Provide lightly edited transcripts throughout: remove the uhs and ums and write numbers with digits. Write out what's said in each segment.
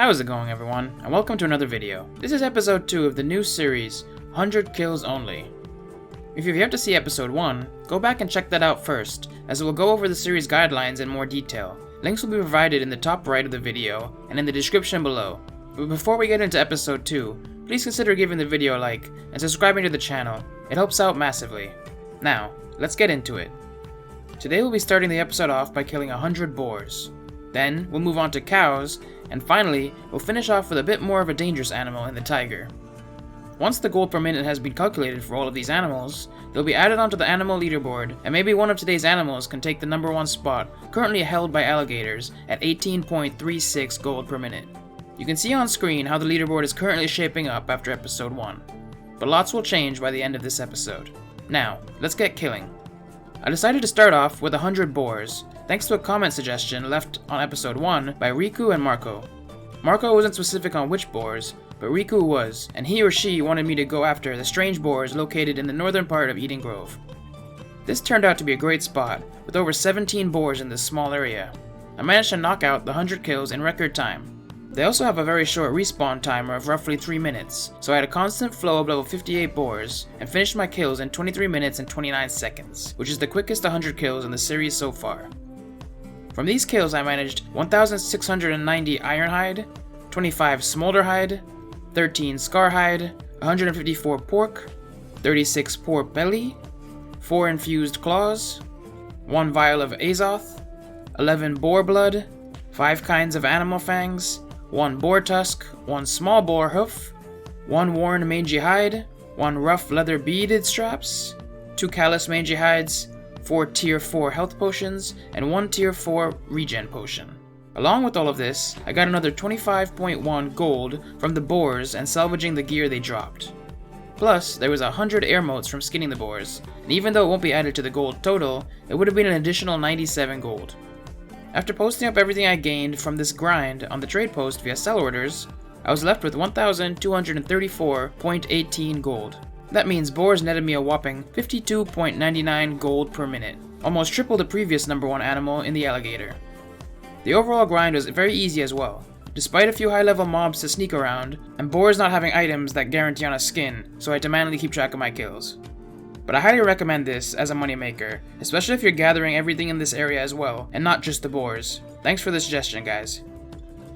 How's it going, everyone, and welcome to another video. This is episode 2 of the new series, 100 Kills Only. If you've yet to see episode 1, go back and check that out first, as it will go over the series guidelines in more detail. Links will be provided in the top right of the video, and in the description below. But before we get into episode 2, please consider giving the video a like, and subscribing to the channel. It helps out massively. Now, let's get into it. Today we'll be starting the episode off by killing 100 boars. Then, we'll move on to cows, and finally, we'll finish off with a bit more of a dangerous animal in the tiger. Once the gold per minute has been calculated for all of these animals, they'll be added onto the animal leaderboard, and maybe one of today's animals can take the number 1 spot, currently held by alligators, at 18.36 gold per minute. You can see on screen how the leaderboard is currently shaping up after episode 1, but lots will change by the end of this episode. Now, let's get killing. I decided to start off with 100 boars, thanks to a comment suggestion left on episode 1 by Riku and Marco. Marco wasn't specific on which boars, but Riku was, and he or she wanted me to go after the strange boars located in the northern part of Eden Grove. This turned out to be a great spot, with over 17 boars in this small area. I managed to knock out the 100 kills in record time. They also have a very short respawn timer of roughly 3 minutes, so I had a constant flow of level 58 boars, and finished my kills in 23 minutes and 29 seconds, which is the quickest 100 kills in the series so far. From these kills I managed 1,690 ironhide, 25 smolderhide, 13 scarhide, 154 pork, 36 pork belly, 4 infused claws, 1 vial of azoth, 11 boar blood, 5 kinds of animal fangs, 1 boar tusk, 1 small boar hoof, 1 worn mangy hide, 1 rough leather beaded straps, 2 callous mangy hides, 4 tier 4 health potions, and 1 tier 4 regen potion. Along with all of this, I got another 25.1 gold from the boars and salvaging the gear they dropped. Plus, there was 100 air motes from skinning the boars, and even though it won't be added to the gold total, it would have been an additional 97 gold. After posting up everything I gained from this grind on the trade post via sell orders, I was left with 1,234.18 gold. That means boars netted me a whopping 52.99 gold per minute, almost triple the previous number 1 animal in the alligator. The overall grind was very easy as well, despite a few high level mobs to sneak around, and boars not having items that guarantee on a skin, so I had to manually keep track of my kills. But I highly recommend this as a moneymaker, especially if you're gathering everything in this area as well, and not just the boars. Thanks for the suggestion, guys.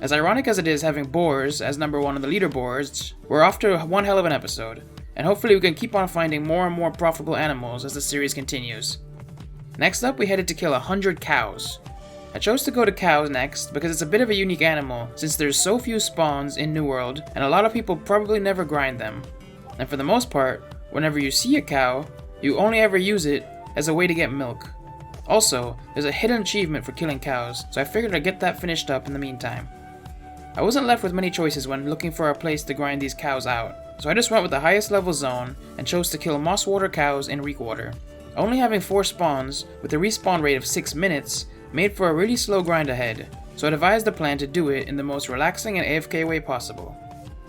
As ironic as it is having boars as number 1 on the leaderboards, we're off to one hell of an episode, and hopefully we can keep on finding more and more profitable animals as the series continues. Next up, we headed to kill 100 cows. I chose to go to cows next because it's a bit of a unique animal since there's so few spawns in New World and a lot of people probably never grind them. And for the most part, whenever you see a cow, you only ever use it as a way to get milk. Also, there's a hidden achievement for killing cows, so I figured I'd get that finished up in the meantime. I wasn't left with many choices when looking for a place to grind these cows out, so I just went with the highest level zone and chose to kill mosswater cows in Reekwater. Only having 4 spawns with a respawn rate of 6 minutes made for a really slow grind ahead, so I devised a plan to do it in the most relaxing and AFK way possible.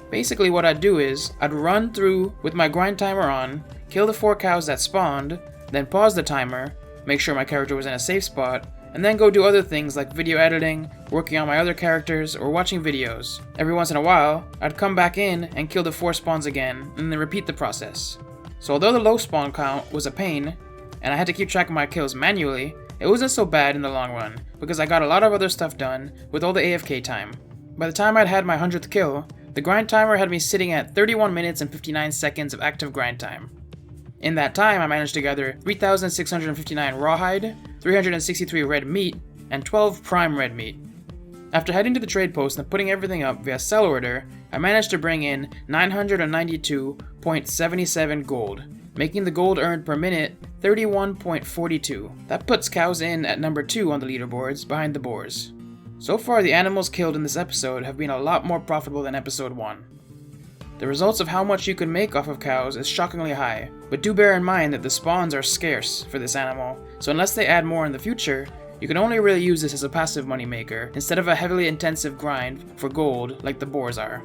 Basically what I'd do is, I'd run through with my grind timer on, kill the 4 cows that spawned, then pause the timer, make sure my character was in a safe spot, and then go do other things like video editing, working on my other characters, or watching videos. Every once in a while, I'd come back in and kill the 4 spawns again, and then repeat the process. So although the low spawn count was a pain, and I had to keep track of my kills manually, it wasn't so bad in the long run, because I got a lot of other stuff done with all the AFK time. By the time I'd had my 100th kill, the grind timer had me sitting at 31 minutes and 59 seconds of active grind time. In that time, I managed to gather 3,659 rawhide, 363 red meat, and 12 prime red meat. After heading to the trade post and putting everything up via sell order, I managed to bring in 992.77 gold, making the gold earned per minute 31.42. That puts cows in at number 2 on the leaderboards behind the boars. So far, the animals killed in this episode have been a lot more profitable than episode 1. The results of how much you can make off of cows is shockingly high, but do bear in mind that the spawns are scarce for this animal, so unless they add more in the future, you can only really use this as a passive moneymaker instead of a heavily intensive grind for gold like the boars are.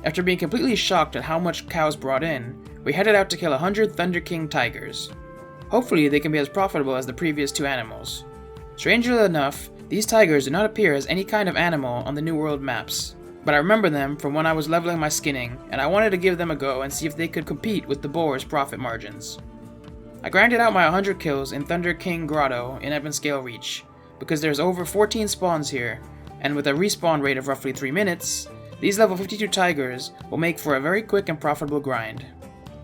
After being completely shocked at how much cows brought in, we headed out to kill 100 Thunder King tigers. Hopefully they can be as profitable as the previous 2 animals. Strangely enough, these tigers do not appear as any kind of animal on the New World maps. but I remember them from when I was leveling my skinning, and I wanted to give them a go and see if they could compete with the Boars' profit margins. I grinded out my 100 kills in Thunder King Grotto in Ebonscale Reach, because there's over 14 spawns here, and with a respawn rate of roughly 3 minutes, these level 52 tigers will make for a very quick and profitable grind.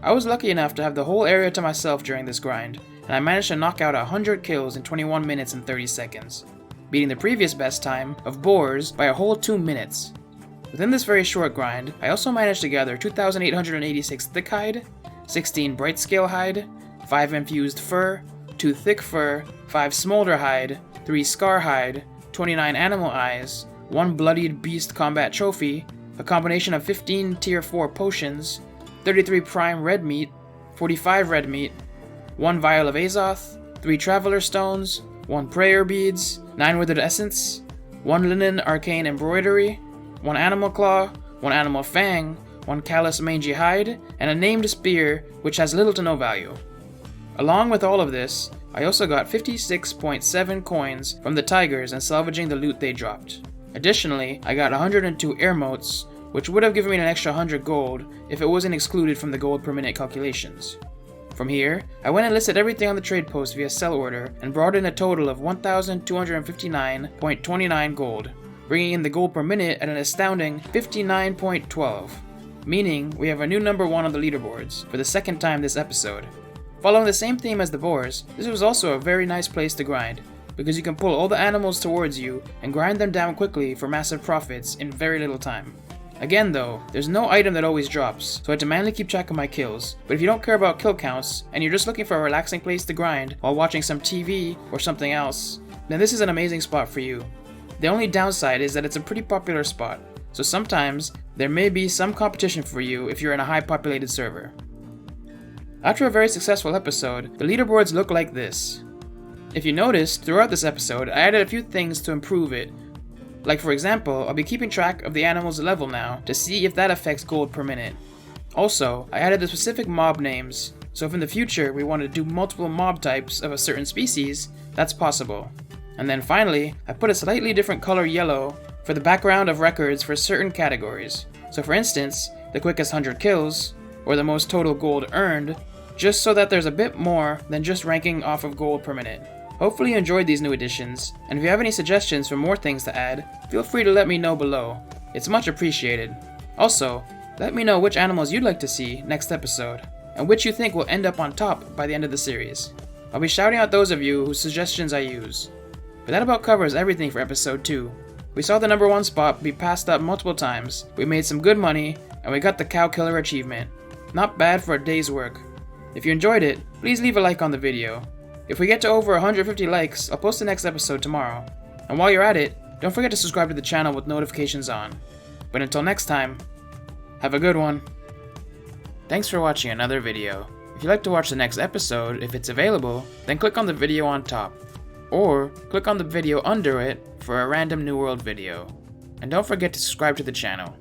I was lucky enough to have the whole area to myself during this grind, and I managed to knock out 100 kills in 21 minutes and 30 seconds, beating the previous best time of Boars by a whole 2 minutes. Within this very short grind, I also managed to gather 2,886 thick hide, 16 bright scale hide, 5 infused fur, 2 thick fur, 5 smolder hide, 3 scar hide, 29 animal eyes, 1 bloodied beast combat trophy, a combination of 15 tier 4 potions, 33 prime red meat, 45 red meat, 1 vial of Azoth, 3 traveler stones, 1 prayer beads, 9 withered essence, 1 linen arcane embroidery, 1 animal claw, 1 animal fang, 1 callous mangy hide, and a named spear which has little to no value. Along with all of this, I also got 56.7 coins from the tigers and salvaging the loot they dropped. Additionally, I got 102 air motes, which would have given me an extra 100 gold if it wasn't excluded from the gold per minute calculations. From here, I went and listed everything on the trade post via sell order and brought in a total of 1,259.29 gold, bringing in the gold per minute at an astounding 59.12, meaning we have a new number 1 on the leaderboards for the second time this episode. Following the same theme as the Boars, this was also a very nice place to grind, because you can pull all the animals towards you and grind them down quickly for massive profits in very little time. Again though, there's no item that always drops, so I had to manually keep track of my kills, but if you don't care about kill counts, and you're just looking for a relaxing place to grind while watching some TV or something else, then this is an amazing spot for you. The only downside is that it's a pretty popular spot, so sometimes there may be some competition for you if you're in a high populated server. After a very successful episode, the leaderboards look like this. If you noticed, throughout this episode, I added a few things to improve it. Like for example, I'll be keeping track of the animal's level now to see if that affects gold per minute. Also, I added the specific mob names, so if in the future we want to do multiple mob types of a certain species, that's possible. And then finally, I put a slightly different color yellow for the background of records for certain categories. So for instance, the quickest 100 kills, or the most total gold earned, just so that there's a bit more than just ranking off of gold per minute. Hopefully you enjoyed these new additions, and if you have any suggestions for more things to add, feel free to let me know below. It's much appreciated. Also, let me know which animals you'd like to see next episode, and which you think will end up on top by the end of the series. I'll be shouting out those of you whose suggestions I use. But that about covers everything for episode 2. We saw the number 1 spot be passed up multiple times, we made some good money, and we got the Cow Killer achievement. Not bad for a day's work. If you enjoyed it, please leave a like on the video. If we get to over 150 likes, I'll post the next episode tomorrow. And while you're at it, don't forget to subscribe to the channel with notifications on. But until next time, have a good one. Thanks for watching another video. If you'd like to watch the next episode, if it's available, then click on the video on top. Or click on the video under it for a random New World video. And don't forget to subscribe to the channel.